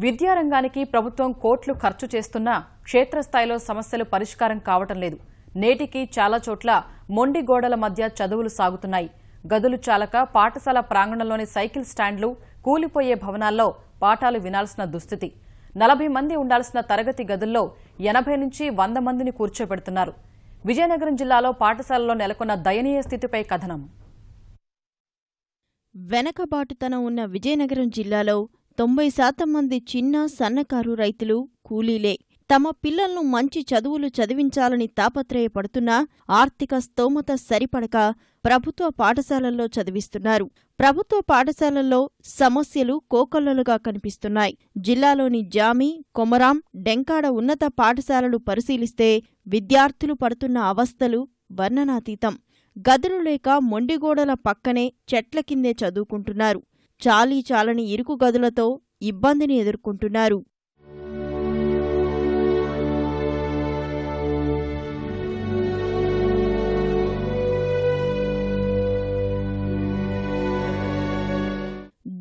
విద్యారంగానికి ప్రభుత్వం కోట్లు ఖర్చు చేస్తున్నా క్షేత్రస్థాయిలో సమస్యలు పరిష్కారం కావటం లేదు. నేటికి చాలా చోట్ల మొండి గోడల మధ్య చదువులు సాగుతున్నాయి. గదులు చాలక పాఠశాల ప్రాంగణంలోని సైకిల్ స్టాండ్లు, కూలిపోయే భవనాల్లో పాఠాలు వినాల్సిన దుస్థితి. 40 మంది ఉండాల్సిన తరగతి గదుల్లో 80 నుంచి 100 మందిని కూర్చోబెడుతున్నారు. విజయనగరం జిల్లాలో పాఠశాలలో నెలకొన్న దయనీయ స్థితిపై కథనం. వెనకబాటుతనం ఉన్న విజయనగరం జిల్లాలో 90% మంది చిన్న సన్నకారు రైతులు కూలీలే. తమ పిల్లలను మంచి చదువులు చదివించాలని తాపత్రయపడుతున్నా ఆర్థిక స్తోమత సరిపడక ప్రభుత్వ పాఠశాలల్లో చదివిస్తున్నారు. ప్రభుత్వ పాఠశాలల్లో సమస్యలు కోకొల్లలుగా కనిపిస్తున్నాయి. జిల్లాలోని జామి, కొమరాం, డెంకాడ ఉన్నత పాఠశాలలు పరిశీలిస్తే విద్యార్థులు పడుతున్న అవస్థలు వర్ణనాతీతం. గదులు లేక మొండిగోడల పక్కనే చెట్ల కిందే చదువుకుంటున్నారు. చాలని ఇరుకు గదులతో ఇబ్బందిని ఎదుర్కొంటున్నారు.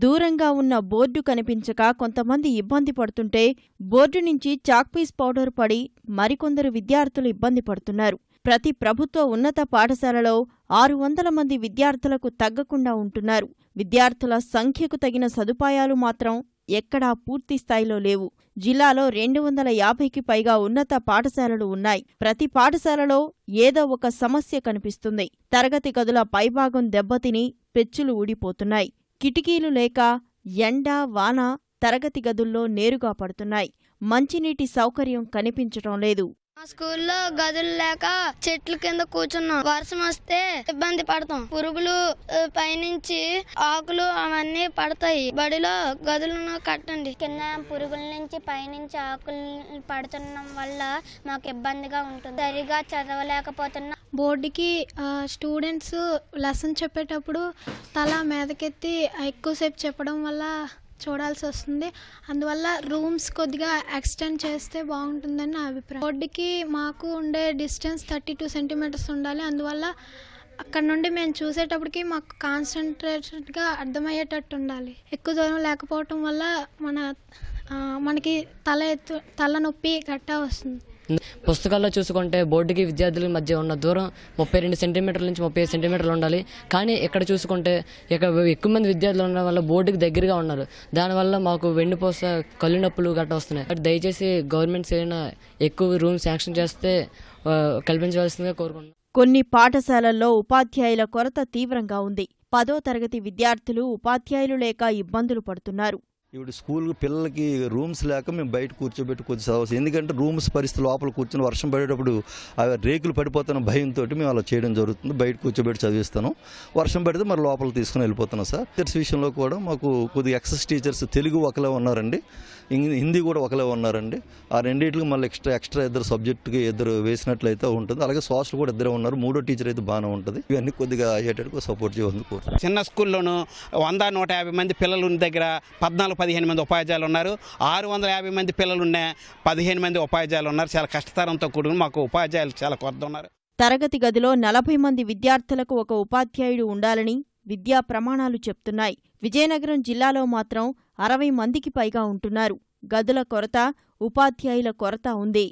దూరంగా ఉన్న బోర్డు కనిపించక కొంతమంది ఇబ్బంది పడుతుంటే బోర్డు నుంచి చాక్పీస్ పౌడర్ పడి మరికొందరు విద్యార్థులు ఇబ్బంది పడుతున్నారు. ప్రతి ప్రభుత్వ ఉన్నత పాఠశాలలో 600 మంది విద్యార్థులకు తగ్గకుండా ఉంటున్నారు. విద్యార్థుల సంఖ్యకు తగిన సదుపాయాలు మాత్రం ఎక్కడా పూర్తిస్థాయిలో లేవు. జిల్లాలో 250కి పైగా ఉన్నత పాఠశాలలు ఉన్నాయి. ప్రతి పాఠశాలలో ఏదో ఒక సమస్య కనిపిస్తుంది. తరగతి గదుల పైభాగం దెబ్బతిని పెచ్చులు ఊడిపోతున్నాయి. కిటికీలు లేక ఎండ, వాన తరగతి గదుల్లో నేరుగా పడుతున్నాయి. మంచినీటి సౌకర్యం కనిపించటం లేదు. మా స్కూల్లో గదులు లేక చెట్ల కింద కూర్చున్నాం. వర్షం వస్తే ఇబ్బంది పడతాం. పురుగులు పైనుంచి ఆకులు అవన్నీ పడతాయి. బడిలో గదులను కట్టండి. కింద పురుగుల నుంచి పైనుంచి ఆకులు పడుతున్నాం వల్ల మాకు ఇబ్బందిగా ఉంటుంది. సరిగా చదవలేకపోతున్నాం. బోర్డుకి స్టూడెంట్స్ లెసన్ చెప్పేటప్పుడు తల మీదకెత్తి ఎక్కువసేపు చెప్పడం వల్ల చూడాల్సి వస్తుంది. అందువల్ల రూమ్స్ కొద్దిగా ఎక్స్టెండ్ చేస్తే బాగుంటుందని నా అభిప్రాయం. బోర్డుకి మాకు ఉండే డిస్టెన్స్ 32 సెంటీమీటర్స్ ఉండాలి. అందువల్ల అక్కడ నుండి మేము చూసేటప్పటికి మాకు కాన్సన్ట్రేటెడ్గా అర్థమయ్యేటట్టు ఉండాలి. ఎక్కువ దూరం లేకపోవటం వల్ల మనకి తలనొప్పి గట్టా వస్తుంది. పుస్తకాల్లో చూసుకుంటే బోర్డుకి విద్యార్థుల మధ్య ఉన్న దూరం 32 సెంటీమీటర్ల నుంచి 35 సెంటీమీటర్లు ఉండాలి. కానీ ఇక్కడ చూసుకుంటే ఎక్కువ మంది విద్యార్థులు ఉండడం వల్ల బోర్డుకి దగ్గరగా ఉన్నారు. దానివల్ల మాకు వెన్నుపూస, కళ్ళు నొప్పులు గట్రా వస్తున్నాయి. దయచేసి గవర్నమెంట్ ఏదైనా ఎక్కువ రూమ్స్ శాంక్షన్ చేస్తే కల్పించవలసిందిగా కోరుకుంటున్నాం. కొన్ని పాఠశాలల్లో ఉపాధ్యాయుల కొరత తీవ్రంగా ఉంది. 10వ తరగతి విద్యార్థులు ఉపాధ్యాయులు లేక ఇబ్బందులు పడుతున్నారు. ఇప్పుడు స్కూల్ పిల్లలకి రూమ్స్ లేక మేము బయట కూర్చోబెట్టి కొద్ది చదవచ్చు. ఎందుకంటే రూమ్స్ పరిస్థితి లోపల కూర్చొని వర్షం పడేటప్పుడు రేకులు పడిపోతున్న భయంతో మేము అలా చేయడం జరుగుతుంది. బయట కూర్చోబెట్టి చదివిస్తాను. వర్షం పడితే మరి లోపల తీసుకుని వెళ్ళిపోతున్నాం సార్. టీచర్స్ విషయంలో కూడా మాకు కొద్దిగా ఎక్సెస్ టీచర్స్ తెలుగు ఒకలే ఉన్నారండి, హిందీ కూడా ఒకలే ఉన్నారండి. ఆ రెండింటికి మళ్ళీ ఎక్స్ట్రా ఇద్దరు సబ్జెక్టుకి ఇద్దరు వేసినట్లయితే ఉంటుంది. అలాగే సోషల్ కూడా ఇద్దరే ఉన్నారు. 3వ టీచర్ అయితే బాగానే ఉంటుంది. ఇవన్నీ కొద్దిగా అయ్యేటట్టు సపోర్ట్ చేయాలి. చిన్న స్కూల్లోనూ 100-150 మంది పిల్లలు ఉన్న దగ్గర 14-15 మంది ఉపాధ్యాయులు ఉన్నారు. 650 మంది పిల్లలు ఉన్న 15 మంది ఉపాధ్యాయులు ఉన్నారు. చాలా కష్టతరంతో కూడుకుని మాకు ఉపాధ్యాయులు చాలా కొరత ఉన్నారు. తరగతి గదిలో 40 మంది విద్యార్థులకు ఒక ఉపాధ్యాయుడు ఉండాలని విద్యా ప్రమాణాలు చెప్తున్నాయి. విజయనగరం జిల్లాలో మాత్రం 60 మందికి పైగా ఉంటున్నారు. గదుల కొరత, ఉపాధ్యాయుల కొరత ఉంది.